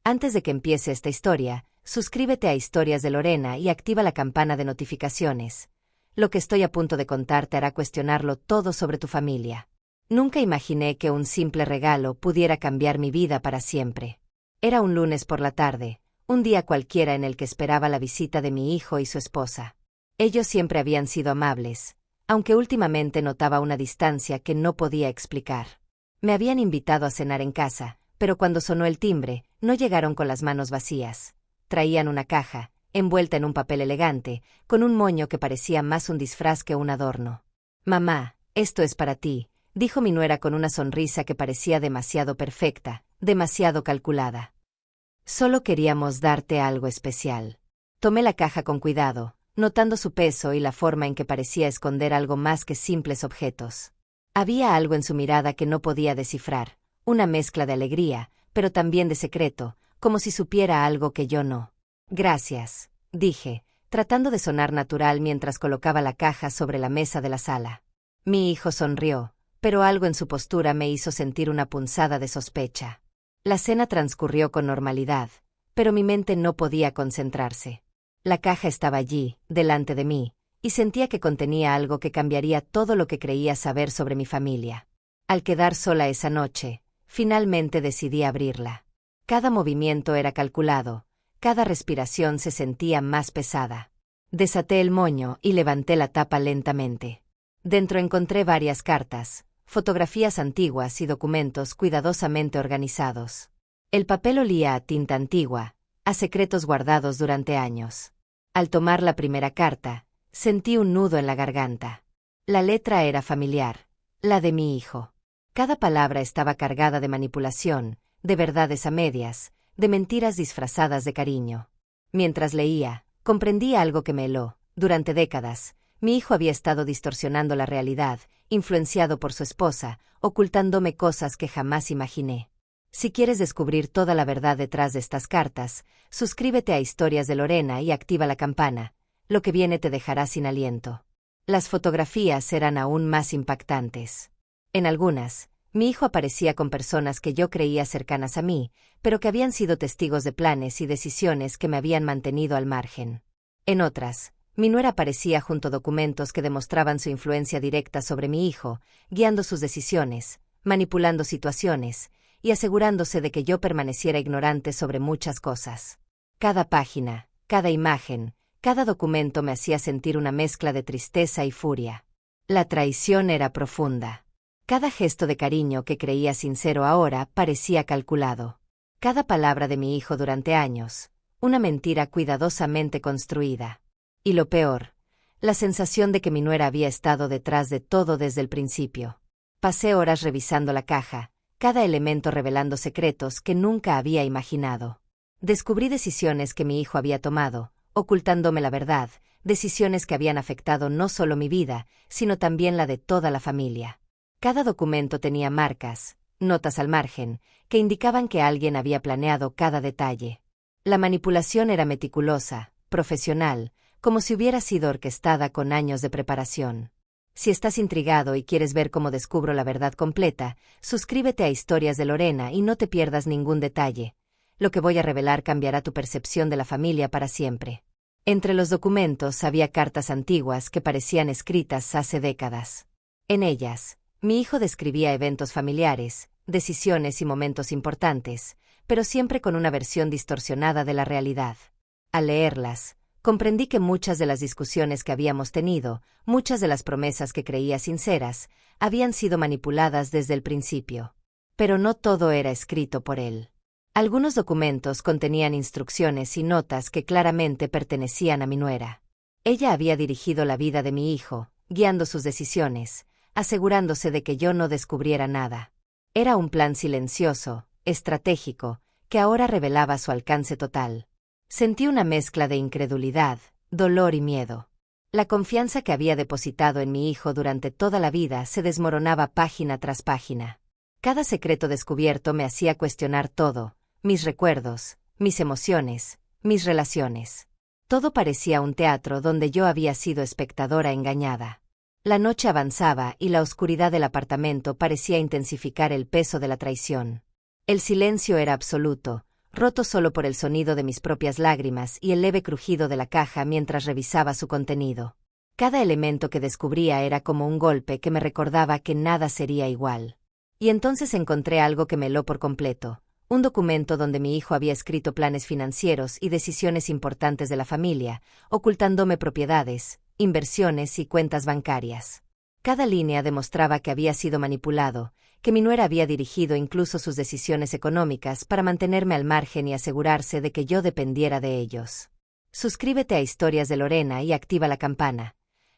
Antes de que empiece esta historia, suscríbete a Historias de Lorena y activa la campana de notificaciones. Lo que estoy a punto de contar te hará cuestionarlo todo sobre tu familia. Nunca imaginé que un simple regalo pudiera cambiar mi vida para siempre. Era un lunes por la tarde, un día cualquiera en el que esperaba la visita de mi hijo y su esposa. Ellos siempre habían sido amables, aunque últimamente notaba una distancia que no podía explicar. Me habían invitado a cenar en casa, pero cuando sonó el timbre, no llegaron con las manos vacías. Traían una caja, envuelta en un papel elegante, con un moño que parecía más un disfraz que un adorno. «Mamá, esto es para ti», dijo mi nuera con una sonrisa que parecía demasiado perfecta, demasiado calculada. «Solo queríamos darte algo especial». Tomé la caja con cuidado, notando su peso y la forma en que parecía esconder algo más que simples objetos. Había algo en su mirada que no podía descifrar, una mezcla de alegría, pero también de secreto, como si supiera algo que yo no. «Gracias», dije, tratando de sonar natural mientras colocaba la caja sobre la mesa de la sala. Mi hijo sonrió, pero algo en su postura me hizo sentir una punzada de sospecha. La cena transcurrió con normalidad, pero mi mente no podía concentrarse. La caja estaba allí, delante de mí, y sentía que contenía algo que cambiaría todo lo que creía saber sobre mi familia. Al quedar sola esa noche, finalmente decidí abrirla. Cada movimiento era calculado, cada respiración se sentía más pesada. Desaté el moño y levanté la tapa lentamente. Dentro encontré varias cartas, fotografías antiguas y documentos cuidadosamente organizados. El papel olía a tinta antigua, a secretos guardados durante años. Al tomar la primera carta, sentí un nudo en la garganta. La letra era familiar, la de mi hijo. Cada palabra estaba cargada de manipulación, de verdades a medias, de mentiras disfrazadas de cariño. Mientras leía, comprendí algo que me heló. Durante décadas, mi hijo había estado distorsionando la realidad, influenciado por su esposa, ocultándome cosas que jamás imaginé. Si quieres descubrir toda la verdad detrás de estas cartas, suscríbete a Historias de Lorena y activa la campana. Lo que viene te dejará sin aliento. Las fotografías eran aún más impactantes. En algunas, mi hijo aparecía con personas que yo creía cercanas a mí, pero que habían sido testigos de planes y decisiones que me habían mantenido al margen. En otras, mi nuera aparecía junto a documentos que demostraban su influencia directa sobre mi hijo, guiando sus decisiones, manipulando situaciones, y asegurándose de que yo permaneciera ignorante sobre muchas cosas. Cada página, cada imagen, cada documento me hacía sentir una mezcla de tristeza y furia. La traición era profunda. Cada gesto de cariño que creía sincero ahora parecía calculado. Cada palabra de mi hijo durante años, una mentira cuidadosamente construida. Y lo peor, la sensación de que mi nuera había estado detrás de todo desde el principio. Pasé horas revisando la caja, cada elemento revelando secretos que nunca había imaginado. Descubrí decisiones que mi hijo había tomado, ocultándome la verdad, decisiones que habían afectado no solo mi vida, sino también la de toda la familia. Cada documento tenía marcas, notas al margen, que indicaban que alguien había planeado cada detalle. La manipulación era meticulosa, profesional, como si hubiera sido orquestada con años de preparación. Si estás intrigado y quieres ver cómo descubro la verdad completa, suscríbete a Historias de Lorena y no te pierdas ningún detalle. Lo que voy a revelar cambiará tu percepción de la familia para siempre. Entre los documentos había cartas antiguas que parecían escritas hace décadas. En ellas, mi hijo describía eventos familiares, decisiones y momentos importantes, pero siempre con una versión distorsionada de la realidad. Al leerlas, comprendí que muchas de las discusiones que habíamos tenido, muchas de las promesas que creía sinceras, habían sido manipuladas desde el principio. Pero no todo era escrito por él. Algunos documentos contenían instrucciones y notas que claramente pertenecían a mi nuera. Ella había dirigido la vida de mi hijo, guiando sus decisiones, asegurándose de que yo no descubriera nada. Era un plan silencioso, estratégico, que ahora revelaba su alcance total. Sentí una mezcla de incredulidad, dolor y miedo. La confianza que había depositado en mi hijo durante toda la vida se desmoronaba página tras página. Cada secreto descubierto me hacía cuestionar todo, mis recuerdos, mis emociones, mis relaciones. Todo parecía un teatro donde yo había sido espectadora engañada. La noche avanzaba y la oscuridad del apartamento parecía intensificar el peso de la traición. El silencio era absoluto, roto solo por el sonido de mis propias lágrimas y el leve crujido de la caja mientras revisaba su contenido. Cada elemento que descubría era como un golpe que me recordaba que nada sería igual. Y entonces encontré algo que me heló por completo. Un documento donde mi hijo había escrito planes financieros y decisiones importantes de la familia, ocultándome propiedades, inversiones y cuentas bancarias. Cada línea demostraba que había sido manipulado, que mi nuera había dirigido incluso sus decisiones económicas para mantenerme al margen y asegurarse de que yo dependiera de ellos. Suscríbete a Historias de Lorena y activa la campana.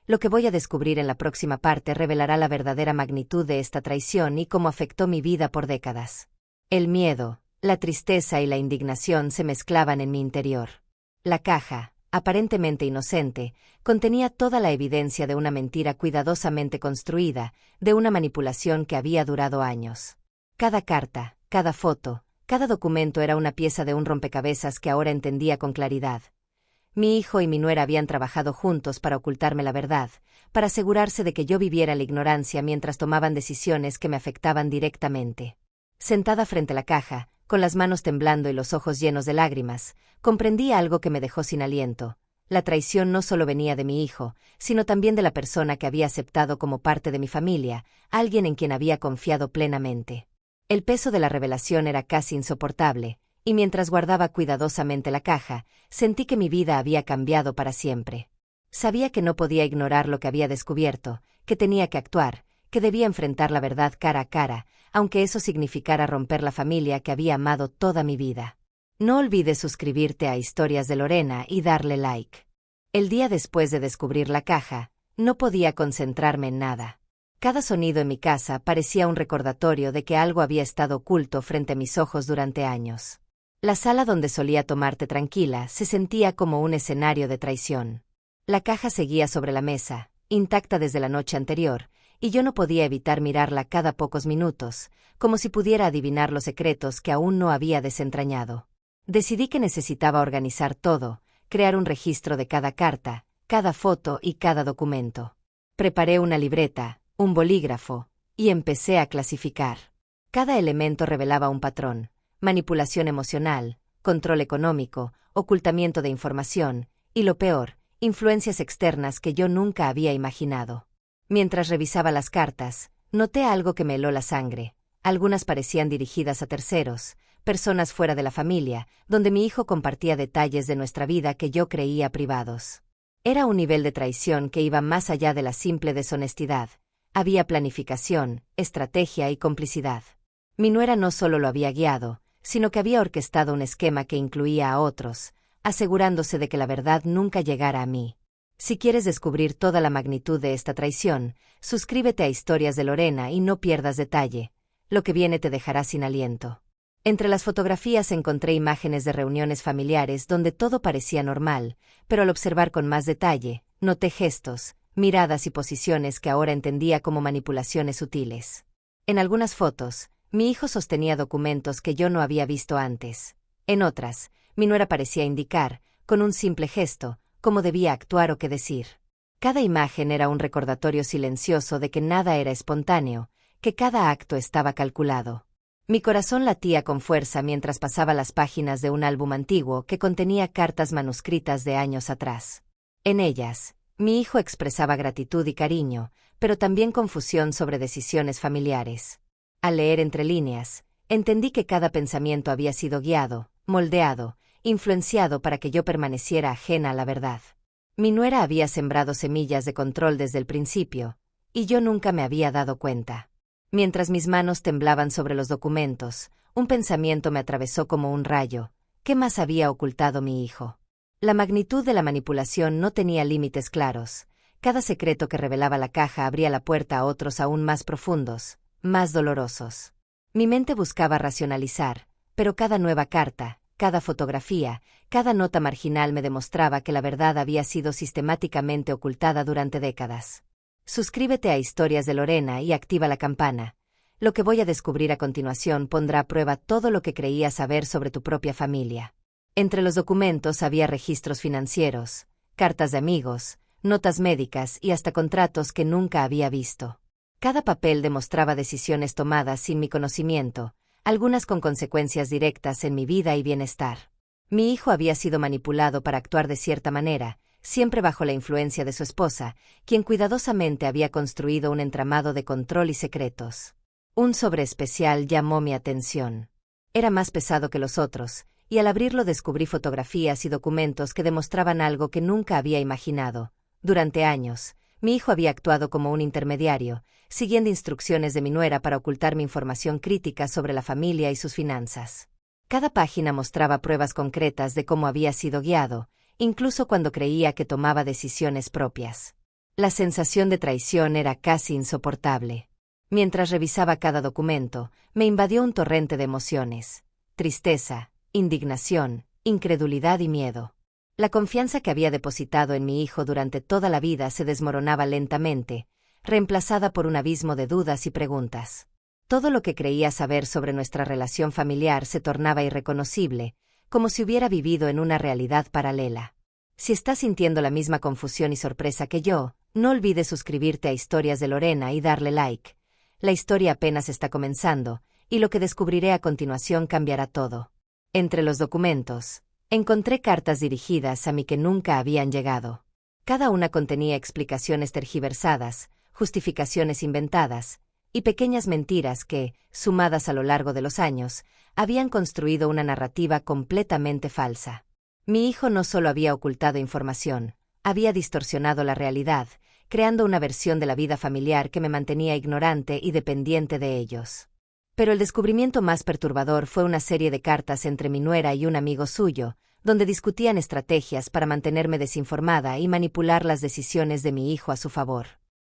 Lo que voy a descubrir en la próxima parte revelará la verdadera magnitud de esta traición y cómo afectó mi vida por décadas. El miedo, la tristeza y la indignación se mezclaban en mi interior. La caja, aparentemente inocente, contenía toda la evidencia de una mentira cuidadosamente construida, de una manipulación que había durado años. Cada carta, cada foto, cada documento era una pieza de un rompecabezas que ahora entendía con claridad. Mi hijo y mi nuera habían trabajado juntos para ocultarme la verdad, para asegurarse de que yo viviera en la ignorancia mientras tomaban decisiones que me afectaban directamente. Sentada frente a la caja, con las manos temblando y los ojos llenos de lágrimas, comprendí algo que me dejó sin aliento. La traición no solo venía de mi hijo, sino también de la persona que había aceptado como parte de mi familia, alguien en quien había confiado plenamente. El peso de la revelación era casi insoportable, y mientras guardaba cuidadosamente la caja, sentí que mi vida había cambiado para siempre. Sabía que no podía ignorar lo que había descubierto, que tenía que actuar, que debía enfrentar la verdad cara a cara, aunque eso significara romper la familia que había amado toda mi vida. No olvides suscribirte a Historias de Lorena y darle like. El día después de descubrir la caja, no podía concentrarme en nada. Cada sonido en mi casa parecía un recordatorio de que algo había estado oculto frente a mis ojos durante años. La sala donde solía tomarte tranquila se sentía como un escenario de traición. La caja seguía sobre la mesa, intacta desde la noche anterior, y yo no podía evitar mirarla cada pocos minutos, como si pudiera adivinar los secretos que aún no había desentrañado. Decidí que necesitaba organizar todo, crear un registro de cada carta, cada foto y cada documento. Preparé una libreta, un bolígrafo, y empecé a clasificar. Cada elemento revelaba un patrón: manipulación emocional, control económico, ocultamiento de información, y lo peor, influencias externas que yo nunca había imaginado. Mientras revisaba las cartas, noté algo que me heló la sangre. Algunas parecían dirigidas a terceros, personas fuera de la familia, donde mi hijo compartía detalles de nuestra vida que yo creía privados. Era un nivel de traición que iba más allá de la simple deshonestidad. Había planificación, estrategia y complicidad. Mi nuera no solo lo había guiado, sino que había orquestado un esquema que incluía a otros, asegurándose de que la verdad nunca llegara a mí. Si quieres descubrir toda la magnitud de esta traición, suscríbete a Historias de Lorena y no pierdas detalle. Lo que viene te dejará sin aliento. Entre las fotografías encontré imágenes de reuniones familiares donde todo parecía normal, pero al observar con más detalle, noté gestos, miradas y posiciones que ahora entendía como manipulaciones sutiles. En algunas fotos, mi hijo sostenía documentos que yo no había visto antes. En otras, mi nuera parecía indicar, con un simple gesto, cómo debía actuar o qué decir. Cada imagen era un recordatorio silencioso de que nada era espontáneo, que cada acto estaba calculado. Mi corazón latía con fuerza mientras pasaba las páginas de un álbum antiguo que contenía cartas manuscritas de años atrás. En ellas, mi hijo expresaba gratitud y cariño, pero también confusión sobre decisiones familiares. Al leer entre líneas, entendí que cada pensamiento había sido guiado, moldeado, influenciado para que yo permaneciera ajena a la verdad. Mi nuera había sembrado semillas de control desde el principio, y yo nunca me había dado cuenta. Mientras mis manos temblaban sobre los documentos, un pensamiento me atravesó como un rayo. ¿Qué más había ocultado mi hijo? La magnitud de la manipulación no tenía límites claros. Cada secreto que revelaba la caja abría la puerta a otros aún más profundos, más dolorosos. Mi mente buscaba racionalizar, pero cada nueva carta, cada fotografía, cada nota marginal me demostraba que la verdad había sido sistemáticamente ocultada durante décadas. Suscríbete a Historias de Lorena y activa la campana. Lo que voy a descubrir a continuación pondrá a prueba todo lo que creías saber sobre tu propia familia. Entre los documentos había registros financieros, cartas de amigos, notas médicas y hasta contratos que nunca había visto. Cada papel demostraba decisiones tomadas sin mi conocimiento, algunas con consecuencias directas en mi vida y bienestar. Mi hijo había sido manipulado para actuar de cierta manera, siempre bajo la influencia de su esposa, quien cuidadosamente había construido un entramado de control y secretos. Un sobre especial llamó mi atención. Era más pesado que los otros, y al abrirlo descubrí fotografías y documentos que demostraban algo que nunca había imaginado. Durante años, mi hijo había actuado como un intermediario, siguiendo instrucciones de mi nuera para ocultar mi información crítica sobre la familia y sus finanzas. Cada página mostraba pruebas concretas de cómo había sido guiado, incluso cuando creía que tomaba decisiones propias. La sensación de traición era casi insoportable. Mientras revisaba cada documento, me invadió un torrente de emociones: tristeza, indignación, incredulidad y miedo. La confianza que había depositado en mi hijo durante toda la vida se desmoronaba lentamente, reemplazada por un abismo de dudas y preguntas. Todo lo que creía saber sobre nuestra relación familiar se tornaba irreconocible, como si hubiera vivido en una realidad paralela. Si estás sintiendo la misma confusión y sorpresa que yo, no olvides suscribirte a Historias de Lorena y darle like. La historia apenas está comenzando, y lo que descubriré a continuación cambiará todo. Entre los documentos, encontré cartas dirigidas a mí que nunca habían llegado. Cada una contenía explicaciones tergiversadas, justificaciones inventadas, y pequeñas mentiras que, sumadas a lo largo de los años, habían construido una narrativa completamente falsa. Mi hijo no solo había ocultado información, había distorsionado la realidad, creando una versión de la vida familiar que me mantenía ignorante y dependiente de ellos. Pero el descubrimiento más perturbador fue una serie de cartas entre mi nuera y un amigo suyo, donde discutían estrategias para mantenerme desinformada y manipular las decisiones de mi hijo a su favor.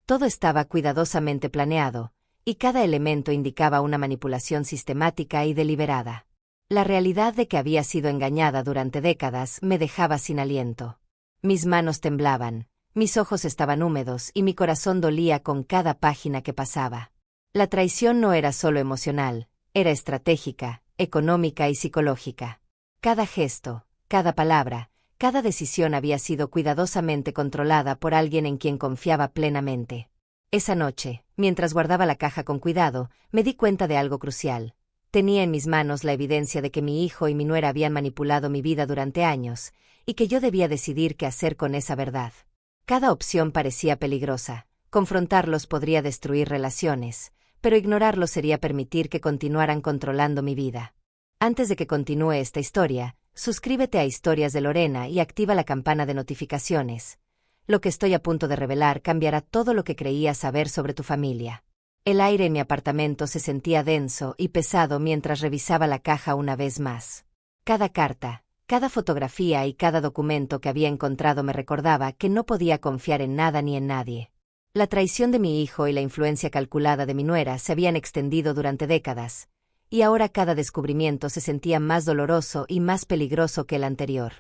Todo estaba cuidadosamente planeado, y cada elemento indicaba una manipulación sistemática y deliberada. La realidad de que había sido engañada durante décadas me dejaba sin aliento. Mis manos temblaban, mis ojos estaban húmedos y mi corazón dolía con cada página que pasaba. La traición no era solo emocional, era estratégica, económica y psicológica. Cada gesto, cada palabra, cada decisión había sido cuidadosamente controlada por alguien en quien confiaba plenamente. Esa noche, mientras guardaba la caja con cuidado, me di cuenta de algo crucial. Tenía en mis manos la evidencia de que mi hijo y mi nuera habían manipulado mi vida durante años, y que yo debía decidir qué hacer con esa verdad. Cada opción parecía peligrosa. Confrontarlos podría destruir relaciones, pero ignorarlos sería permitir que continuaran controlando mi vida. Antes de que continúe esta historia, suscríbete a Historias de Lorena y activa la campana de notificaciones. Lo que estoy a punto de revelar cambiará todo lo que creías saber sobre tu familia. El aire en mi apartamento se sentía denso y pesado mientras revisaba la caja una vez más. Cada carta, cada fotografía y cada documento que había encontrado me recordaba que no podía confiar en nada ni en nadie. La traición de mi hijo y la influencia calculada de mi nuera se habían extendido durante décadas, y ahora cada descubrimiento se sentía más doloroso y más peligroso que el anterior.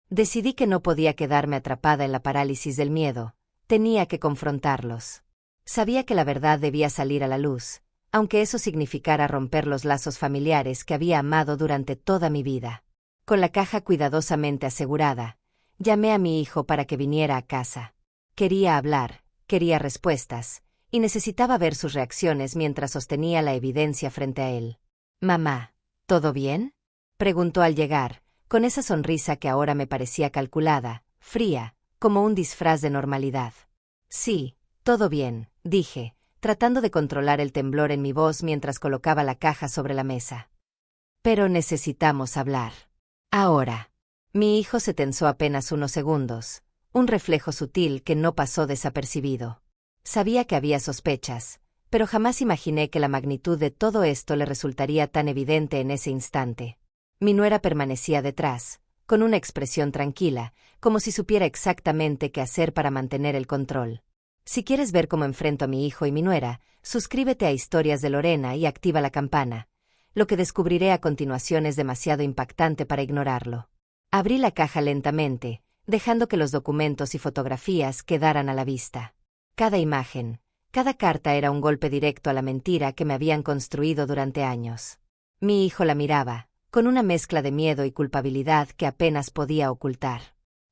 Decidí que no podía quedarme atrapada en la parálisis del miedo, tenía que confrontarlos. Sabía que la verdad debía salir a la luz, aunque eso significara romper los lazos familiares que había amado durante toda mi vida. Con la caja cuidadosamente asegurada, llamé a mi hijo para que viniera a casa. Quería hablar, quería respuestas, y necesitaba ver sus reacciones mientras sostenía la evidencia frente a él. «Mamá, ¿todo bien?», preguntó al llegar, con esa sonrisa que ahora me parecía calculada, fría, como un disfraz de normalidad. «Sí, todo bien», dije, tratando de controlar el temblor en mi voz mientras colocaba la caja sobre la mesa. «Pero necesitamos hablar. Ahora». Mi hijo se tensó apenas unos segundos, un reflejo sutil que no pasó desapercibido. Sabía que había sospechas, pero jamás imaginé que la magnitud de todo esto le resultaría tan evidente en ese instante. Mi nuera permanecía detrás, con una expresión tranquila, como si supiera exactamente qué hacer para mantener el control. Si quieres ver cómo enfrento a mi hijo y mi nuera, suscríbete a Historias de Lorena y activa la campana. Lo que descubriré a continuación es demasiado impactante para ignorarlo. Abrí la caja lentamente, dejando que los documentos y fotografías quedaran a la vista. Cada imagen, cada carta era un golpe directo a la mentira que me habían construido durante años. Mi hijo la miraba, con una mezcla de miedo y culpabilidad que apenas podía ocultar.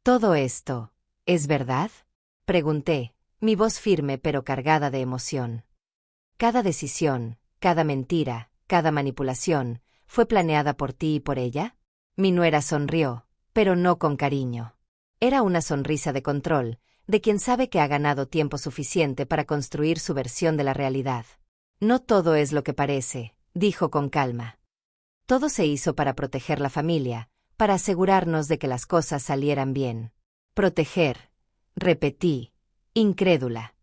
«¿Todo esto es verdad?», pregunté, mi voz firme pero cargada de emoción. Cada decisión, cada mentira, cada manipulación, fue planeada por ti y por ella? Mi nuera sonrió, pero no con cariño. Era una sonrisa de control, de quien sabe que ha ganado tiempo suficiente para construir su versión de la realidad. No todo es lo que parece, dijo con calma. Todo se hizo para proteger la familia, para asegurarnos de que las cosas salieran bien. Proteger, repetí, incrédula.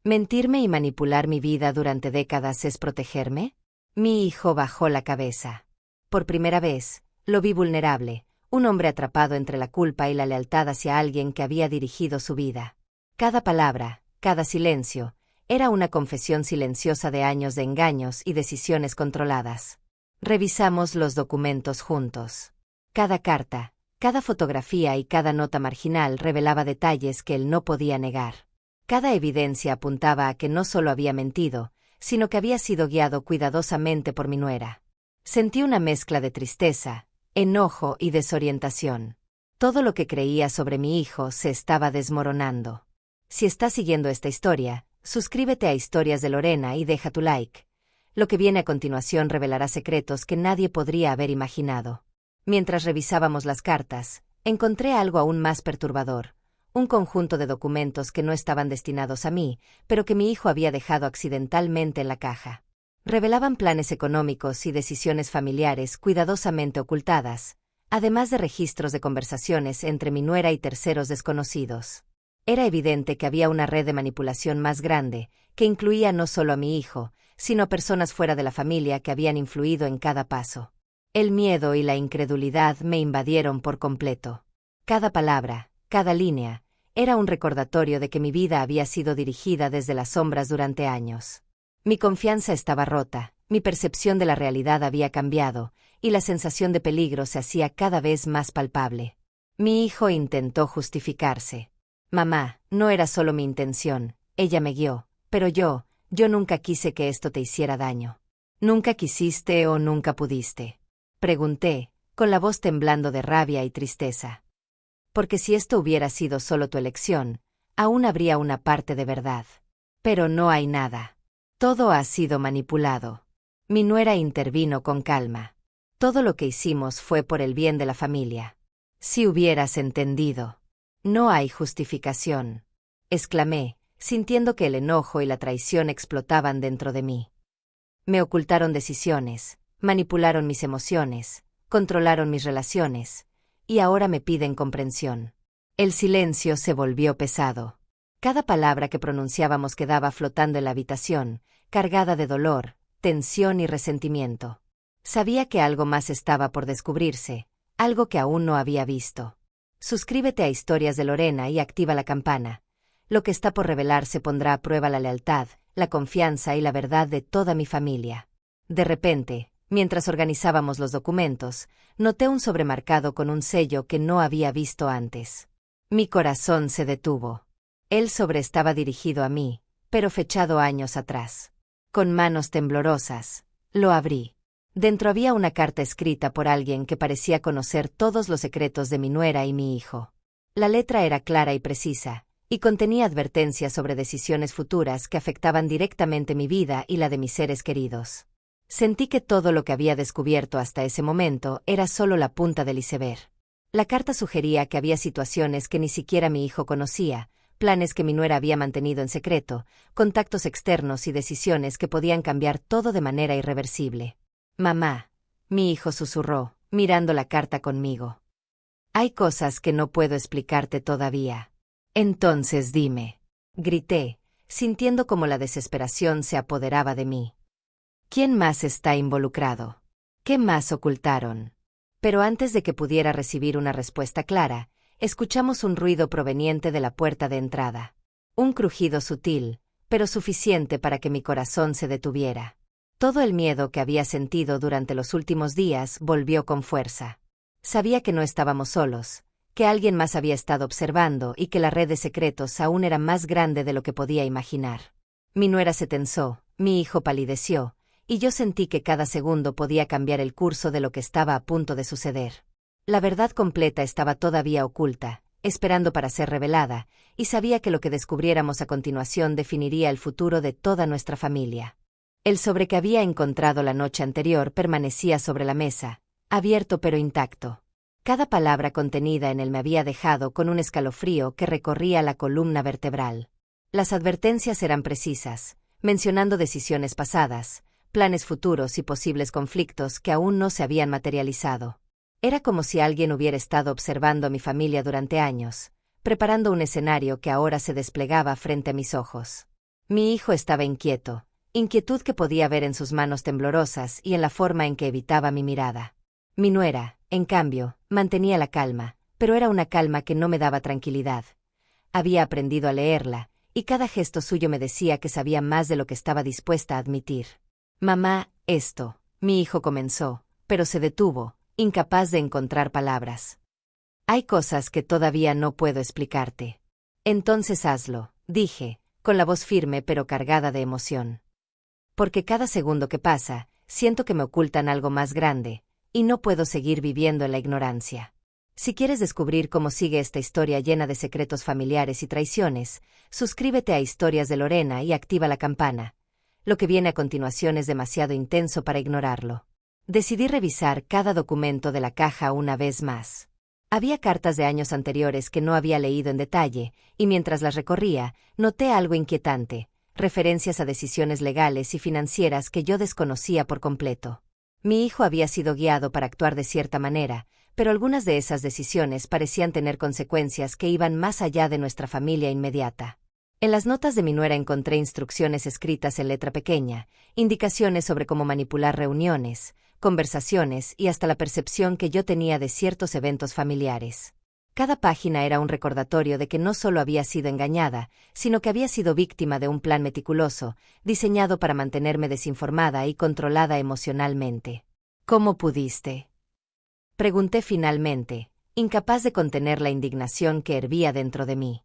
¿Mentirme y manipular mi vida durante décadas es protegerme? Mi hijo bajó la cabeza. Por primera vez, lo vi vulnerable, un hombre atrapado entre la culpa y la lealtad hacia alguien que había dirigido su vida. Cada palabra, cada silencio, era una confesión silenciosa de años de engaños y decisiones controladas. Revisamos los documentos juntos. Cada carta, cada fotografía y cada nota marginal revelaba detalles que él no podía negar. Cada evidencia apuntaba a que no solo había mentido, sino que había sido guiado cuidadosamente por mi nuera. Sentí una mezcla de tristeza, enojo y desorientación. Todo lo que creía sobre mi hijo se estaba desmoronando. Si estás siguiendo esta historia, suscríbete a Historias de Lorena y deja tu like. Lo que viene a continuación revelará secretos que nadie podría haber imaginado. Mientras revisábamos las cartas, encontré algo aún más perturbador. Un conjunto de documentos que no estaban destinados a mí, pero que mi hijo había dejado accidentalmente en la caja. Revelaban planes económicos y decisiones familiares cuidadosamente ocultadas, además de registros de conversaciones entre mi nuera y terceros desconocidos. Era evidente que había una red de manipulación más grande, que incluía no solo a mi hijo, sino a personas fuera de la familia que habían influido en cada paso. El miedo y la incredulidad me invadieron por completo. Cada palabra, cada línea, era un recordatorio de que mi vida había sido dirigida desde las sombras durante años. Mi confianza estaba rota, mi percepción de la realidad había cambiado, y la sensación de peligro se hacía cada vez más palpable. Mi hijo intentó justificarse. Mamá, no era solo mi intención, ella me guió, pero yo nunca quise que esto te hiciera daño. ¿Nunca quisiste o nunca pudiste? Pregunté, con la voz temblando de rabia y tristeza. Porque si esto hubiera sido solo tu elección, aún habría una parte de verdad. Pero no hay nada. Todo ha sido manipulado. Mi nuera intervino con calma. Todo lo que hicimos fue por el bien de la familia. Si hubieras entendido. No hay justificación. Exclamé, sintiendo que el enojo y la traición explotaban dentro de mí. Me ocultaron decisiones, manipularon mis emociones, controlaron mis relaciones, y ahora me piden comprensión. El silencio se volvió pesado. Cada palabra que pronunciábamos quedaba flotando en la habitación, cargada de dolor, tensión y resentimiento. Sabía que algo más estaba por descubrirse, algo que aún no había visto. Suscríbete a Historias de Lorena y activa la campana. Lo que está por revelarse pondrá a prueba la lealtad, la confianza y la verdad de toda mi familia. De repente, mientras organizábamos los documentos, noté un sobremarcado con un sello que no había visto antes. Mi corazón se detuvo. El sobre estaba dirigido a mí, pero fechado años atrás. Con manos temblorosas, lo abrí. Dentro había una carta escrita por alguien que parecía conocer todos los secretos de mi nuera y mi hijo. La letra era clara y precisa, y contenía advertencias sobre decisiones futuras que afectaban directamente mi vida y la de mis seres queridos. Sentí que todo lo que había descubierto hasta ese momento era solo la punta del iceberg. La carta sugería que había situaciones que ni siquiera mi hijo conocía, planes que mi nuera había mantenido en secreto, contactos externos y decisiones que podían cambiar todo de manera irreversible. Mamá, mi hijo susurró, mirando la carta conmigo. Hay cosas que no puedo explicarte todavía. Entonces dime, grité, sintiendo como la desesperación se apoderaba de mí. ¿Quién más está involucrado? ¿Qué más ocultaron? Pero antes de que pudiera recibir una respuesta clara, escuchamos un ruido proveniente de la puerta de entrada. Un crujido sutil, pero suficiente para que mi corazón se detuviera. Todo el miedo que había sentido durante los últimos días volvió con fuerza. Sabía que no estábamos solos, que alguien más había estado observando y que la red de secretos aún era más grande de lo que podía imaginar. Mi nuera se tensó, mi hijo palideció, y yo sentí que cada segundo podía cambiar el curso de lo que estaba a punto de suceder. La verdad completa estaba todavía oculta, esperando para ser revelada, y sabía que lo que descubriéramos a continuación definiría el futuro de toda nuestra familia. El sobre que había encontrado la noche anterior permanecía sobre la mesa, abierto pero intacto. Cada palabra contenida en él me había dejado con un escalofrío que recorría la columna vertebral. Las advertencias eran precisas, mencionando decisiones pasadas, planes futuros y posibles conflictos que aún no se habían materializado. Era como si alguien hubiera estado observando a mi familia durante años, preparando un escenario que ahora se desplegaba frente a mis ojos. Mi hijo estaba inquieto, inquietud que podía ver en sus manos temblorosas y en la forma en que evitaba mi mirada. Mi nuera, en cambio, mantenía la calma, pero era una calma que no me daba tranquilidad. Había aprendido a leerla, y cada gesto suyo me decía que sabía más de lo que estaba dispuesta a admitir. «Mamá, esto», mi hijo comenzó, pero se detuvo, incapaz de encontrar palabras. «Hay cosas que todavía no puedo explicarte». «Entonces hazlo», dije, con la voz firme pero cargada de emoción. Porque cada segundo que pasa, siento que me ocultan algo más grande, y no puedo seguir viviendo en la ignorancia. Si quieres descubrir cómo sigue esta historia llena de secretos familiares y traiciones, suscríbete a Historias de Lorena y activa la campana. Lo que viene a continuación es demasiado intenso para ignorarlo. Decidí revisar cada documento de la caja una vez más. Había cartas de años anteriores que no había leído en detalle, y mientras las recorría, noté algo inquietante, referencias a decisiones legales y financieras que yo desconocía por completo. Mi hijo había sido guiado para actuar de cierta manera, pero algunas de esas decisiones parecían tener consecuencias que iban más allá de nuestra familia inmediata. En las notas de mi nuera encontré instrucciones escritas en letra pequeña, indicaciones sobre cómo manipular reuniones, conversaciones y hasta la percepción que yo tenía de ciertos eventos familiares. Cada página era un recordatorio de que no solo había sido engañada, sino que había sido víctima de un plan meticuloso, diseñado para mantenerme desinformada y controlada emocionalmente. «¿Cómo pudiste?», pregunté finalmente, incapaz de contener la indignación que hervía dentro de mí.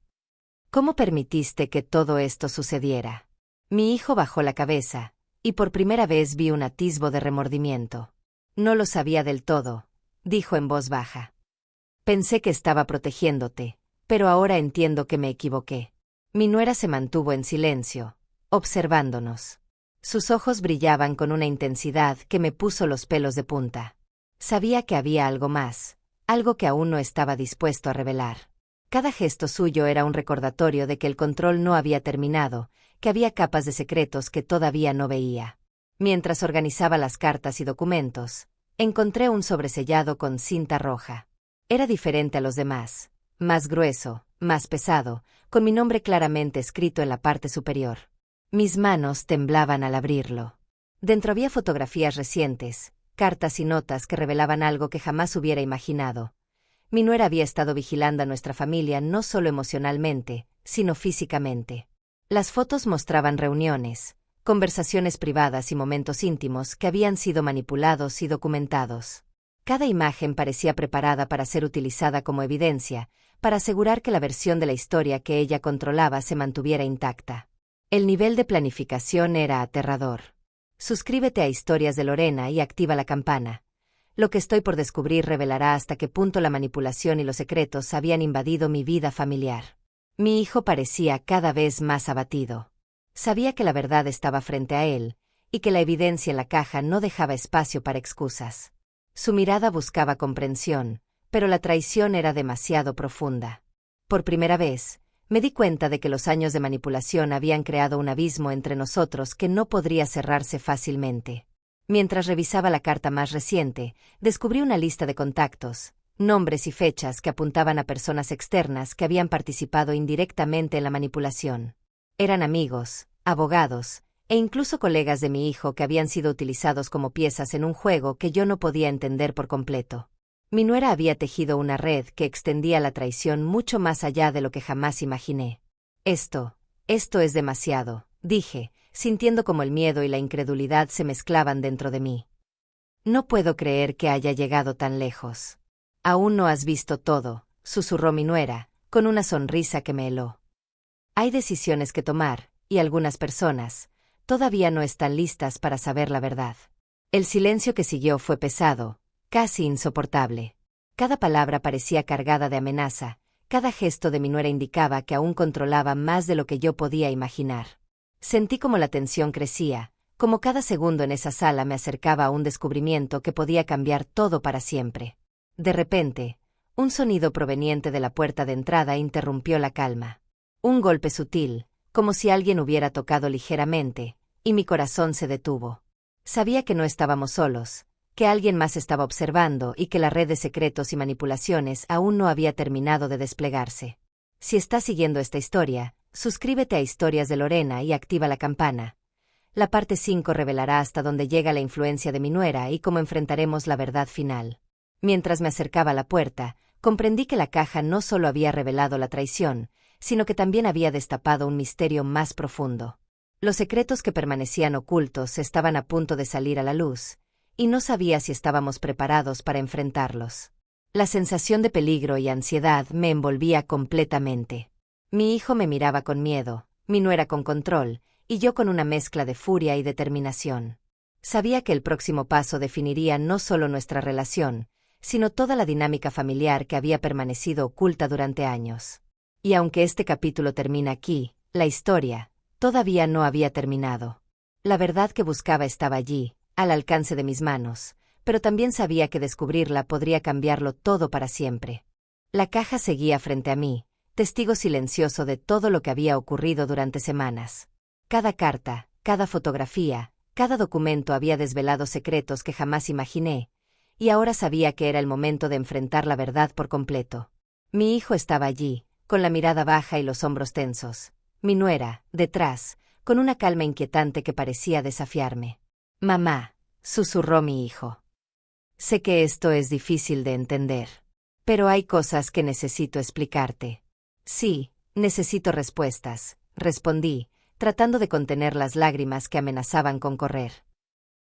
«¿Cómo permitiste que todo esto sucediera?». Mi hijo bajó la cabeza, y por primera vez vi un atisbo de remordimiento. «No lo sabía del todo», dijo en voz baja. «Pensé que estaba protegiéndote, pero ahora entiendo que me equivoqué». Mi nuera se mantuvo en silencio, observándonos. Sus ojos brillaban con una intensidad que me puso los pelos de punta. Sabía que había algo más, algo que aún no estaba dispuesto a revelar. Cada gesto suyo era un recordatorio de que el control no había terminado, que había capas de secretos que todavía no veía. Mientras organizaba las cartas y documentos, encontré un sobresellado con cinta roja. Era diferente a los demás, más grueso, más pesado, con mi nombre claramente escrito en la parte superior. Mis manos temblaban al abrirlo. Dentro había fotografías recientes, cartas y notas que revelaban algo que jamás hubiera imaginado. Mi nuera había estado vigilando a nuestra familia no solo emocionalmente, sino físicamente. Las fotos mostraban reuniones, conversaciones privadas y momentos íntimos que habían sido manipulados y documentados. Cada imagen parecía preparada para ser utilizada como evidencia, para asegurar que la versión de la historia que ella controlaba se mantuviera intacta. El nivel de planificación era aterrador. Suscríbete a Historias de Lorena y activa la campana. Lo que estoy por descubrir revelará hasta qué punto la manipulación y los secretos habían invadido mi vida familiar. Mi hijo parecía cada vez más abatido. Sabía que la verdad estaba frente a él, y que la evidencia en la caja no dejaba espacio para excusas. Su mirada buscaba comprensión, pero la traición era demasiado profunda. Por primera vez, me di cuenta de que los años de manipulación habían creado un abismo entre nosotros que no podría cerrarse fácilmente. Mientras revisaba la carta más reciente, descubrí una lista de contactos, nombres y fechas que apuntaban a personas externas que habían participado indirectamente en la manipulación. Eran amigos, abogados, e incluso colegas de mi hijo que habían sido utilizados como piezas en un juego que yo no podía entender por completo. Mi nuera había tejido una red que extendía la traición mucho más allá de lo que jamás imaginé. Esto es demasiado», dije, sintiendo como el miedo y la incredulidad se mezclaban dentro de mí. «No puedo creer que haya llegado tan lejos». «Aún no has visto todo», susurró mi nuera, con una sonrisa que me heló. «Hay decisiones que tomar, y algunas personas todavía no están listas para saber la verdad». El silencio que siguió fue pesado, casi insoportable. Cada palabra parecía cargada de amenaza, cada gesto de mi nuera indicaba que aún controlaba más de lo que yo podía imaginar. Sentí como la tensión crecía, Como cada segundo en esa sala me acercaba a un descubrimiento que podía cambiar todo para siempre. De repente, un sonido proveniente de la puerta de entrada interrumpió la calma. Un golpe sutil, como si alguien hubiera tocado ligeramente, y mi corazón se detuvo. Sabía que no estábamos solos, que alguien más estaba observando y que la red de secretos y manipulaciones aún no había terminado de desplegarse. Si estás siguiendo esta historia, suscríbete a Historias de Lorena y activa la campana. La parte 5 revelará hasta dónde llega la influencia de mi nuera y cómo enfrentaremos la verdad final. Mientras me acercaba a la puerta, comprendí que la caja no solo había revelado la traición, sino que también había destapado un misterio más profundo. Los secretos que permanecían ocultos estaban a punto de salir a la luz, y no sabía si estábamos preparados para enfrentarlos. La sensación de peligro y ansiedad me envolvía completamente. Mi hijo me miraba con miedo, mi nuera con control, y yo con una mezcla de furia y determinación. Sabía que el próximo paso definiría no solo nuestra relación, sino toda la dinámica familiar que había permanecido oculta durante años. Y aunque este capítulo termina aquí, la historia todavía no había terminado. La verdad que buscaba estaba allí, al alcance de mis manos, pero también sabía que descubrirla podría cambiarlo todo para siempre. La caja seguía frente a mí, testigo silencioso de todo lo que había ocurrido durante semanas. Cada carta, cada fotografía, cada documento había desvelado secretos que jamás imaginé, y ahora sabía que era el momento de enfrentar la verdad por completo. Mi hijo estaba allí, con la mirada baja y los hombros tensos. Mi nuera, detrás, con una calma inquietante que parecía desafiarme. «Mamá», susurró mi hijo. «Sé que esto es difícil de entender. Pero hay cosas que necesito explicarte». «Sí, necesito respuestas», respondí, tratando de contener las lágrimas que amenazaban con correr.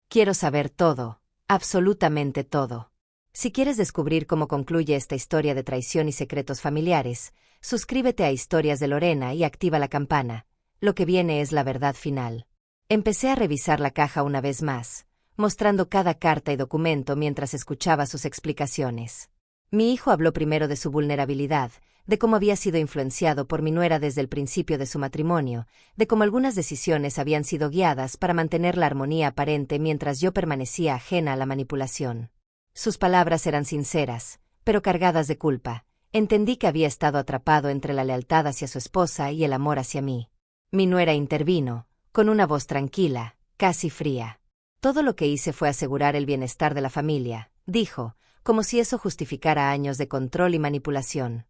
«Quiero saber todo, absolutamente todo. Si quieres descubrir cómo concluye esta historia de traición y secretos familiares, suscríbete a Historias de Lorena y activa la campana. Lo que viene es la verdad final». Empecé a revisar la caja una vez más, mostrando cada carta y documento mientras escuchaba sus explicaciones. Mi hijo habló primero de su vulnerabilidad, de cómo había sido influenciado por mi nuera desde el principio de su matrimonio, de cómo algunas decisiones habían sido guiadas para mantener la armonía aparente mientras yo permanecía ajena a la manipulación. Sus palabras eran sinceras, pero cargadas de culpa. Entendí que había estado atrapado entre la lealtad hacia su esposa y el amor hacia mí. Mi nuera intervino, con una voz tranquila, casi fría. «Todo lo que hice fue asegurar el bienestar de la familia», dijo, como si eso justificara años de control y manipulación.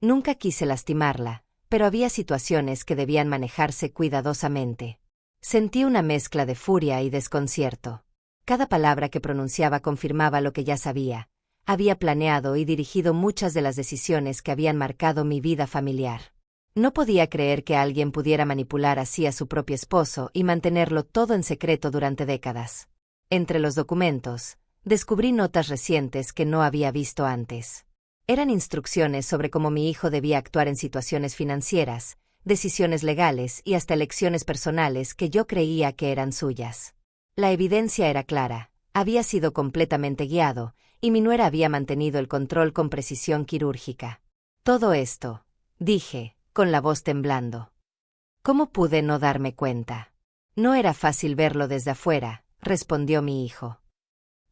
Nunca quise lastimarla, pero había situaciones que debían manejarse cuidadosamente. Sentí una mezcla de furia y desconcierto. Cada palabra que pronunciaba confirmaba lo que ya sabía. Había planeado y dirigido muchas de las decisiones que habían marcado mi vida familiar. No podía creer que alguien pudiera manipular así a su propio esposo y mantenerlo todo en secreto durante décadas. Entre los documentos, descubrí notas recientes que no había visto antes. Eran instrucciones sobre cómo mi hijo debía actuar en situaciones financieras, decisiones legales y hasta elecciones personales que yo creía que eran suyas. La evidencia era clara, había sido completamente guiado, y mi nuera había mantenido el control con precisión quirúrgica. «Todo esto», dije, con la voz temblando. «¿Cómo pude no darme cuenta?» «No era fácil verlo desde afuera», respondió mi hijo.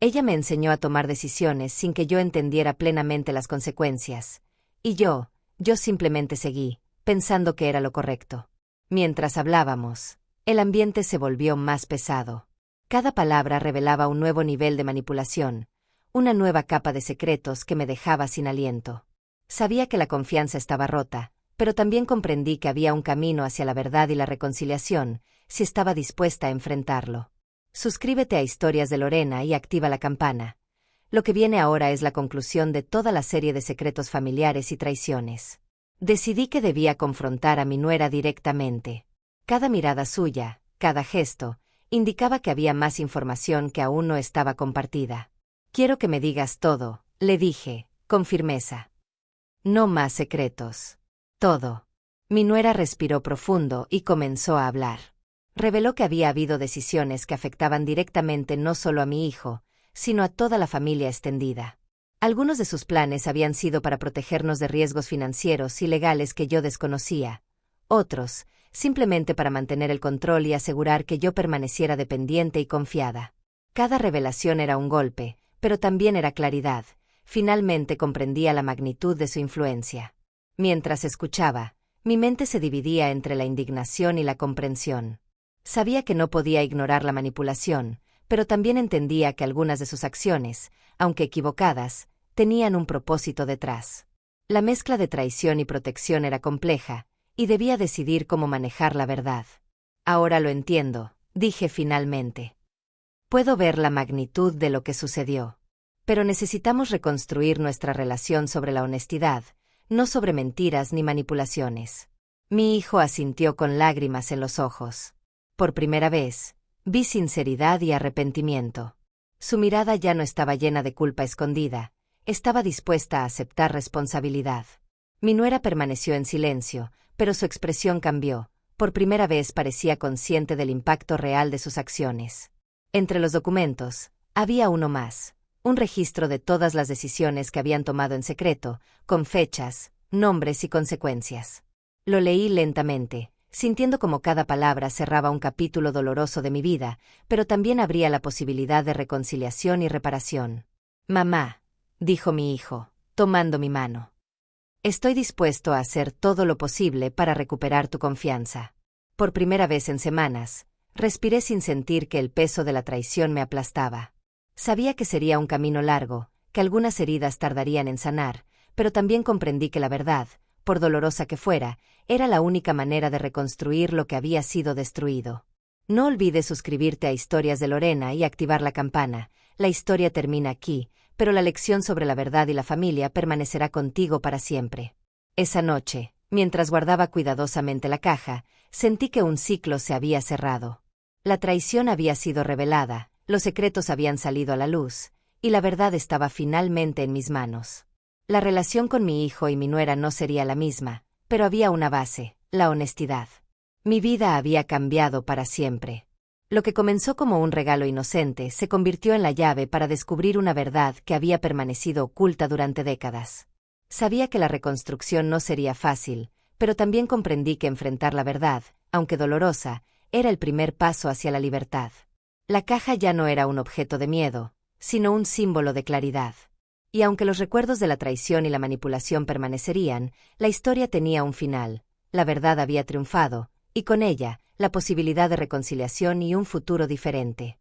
«Ella me enseñó a tomar decisiones sin que yo entendiera plenamente las consecuencias. Y yo simplemente seguí, pensando que era lo correcto». Mientras hablábamos, el ambiente se volvió más pesado. Cada palabra revelaba un nuevo nivel de manipulación, una nueva capa de secretos que me dejaba sin aliento. Sabía que la confianza estaba rota, pero también comprendí que había un camino hacia la verdad y la reconciliación, si estaba dispuesta a enfrentarlo. Suscríbete a Historias de Lorena y activa la campana. Lo que viene ahora es la conclusión de toda la serie de secretos familiares y traiciones. Decidí que debía confrontar a mi nuera directamente. Cada mirada suya, cada gesto, indicaba que había más información que aún no estaba compartida. «Quiero que me digas todo», le dije, con firmeza. «No más secretos. Todo». Mi nuera respiró profundo y comenzó a hablar. Reveló que había habido decisiones que afectaban directamente no solo a mi hijo, sino a toda la familia extendida. Algunos de sus planes habían sido para protegernos de riesgos financieros y legales que yo desconocía. Otros, simplemente para mantener el control y asegurar que yo permaneciera dependiente y confiada. Cada revelación era un golpe, pero también era claridad. Finalmente comprendía la magnitud de su influencia. Mientras escuchaba, mi mente se dividía entre la indignación y la comprensión. Sabía que no podía ignorar la manipulación, pero también entendía que algunas de sus acciones, aunque equivocadas, tenían un propósito detrás. La mezcla de traición y protección era compleja, y debía decidir cómo manejar la verdad. Ahora lo entiendo, dije finalmente. Puedo ver la magnitud de lo que sucedió. Pero necesitamos reconstruir nuestra relación sobre la honestidad, no sobre mentiras ni manipulaciones. Mi hijo asintió con lágrimas en los ojos. Por primera vez, vi sinceridad y arrepentimiento. Su mirada ya no estaba llena de culpa escondida, estaba dispuesta a aceptar responsabilidad. Mi nuera permaneció en silencio, pero su expresión cambió. Por primera vez parecía consciente del impacto real de sus acciones. Entre los documentos, había uno más, un registro de todas las decisiones que habían tomado en secreto, con fechas, nombres y consecuencias. Lo leí lentamente, sintiendo como cada palabra cerraba un capítulo doloroso de mi vida, pero también abría la posibilidad de reconciliación y reparación. «Mamá», dijo mi hijo, tomando mi mano. «Estoy dispuesto a hacer todo lo posible para recuperar tu confianza». Por primera vez en semanas, respiré sin sentir que el peso de la traición me aplastaba. Sabía que sería un camino largo, que algunas heridas tardarían en sanar, pero también comprendí que la verdad, por dolorosa que fuera, era la única manera de reconstruir lo que había sido destruido. No olvides suscribirte a Historias de Lorena y activar la campana. La historia termina aquí, pero la lección sobre la verdad y la familia permanecerá contigo para siempre. Esa noche, mientras guardaba cuidadosamente la caja, sentí que un ciclo se había cerrado. La traición había sido revelada, los secretos habían salido a la luz, y la verdad estaba finalmente en mis manos. La relación con mi hijo y mi nuera no sería la misma, pero había una base, la honestidad. Mi vida había cambiado para siempre. Lo que comenzó como un regalo inocente se convirtió en la llave para descubrir una verdad que había permanecido oculta durante décadas. Sabía que la reconstrucción no sería fácil, pero también comprendí que enfrentar la verdad, aunque dolorosa, era el primer paso hacia la libertad. La caja ya no era un objeto de miedo, sino un símbolo de claridad. Y aunque los recuerdos de la traición y la manipulación permanecerían, la historia tenía un final, la verdad había triunfado, y con ella, la posibilidad de reconciliación y un futuro diferente.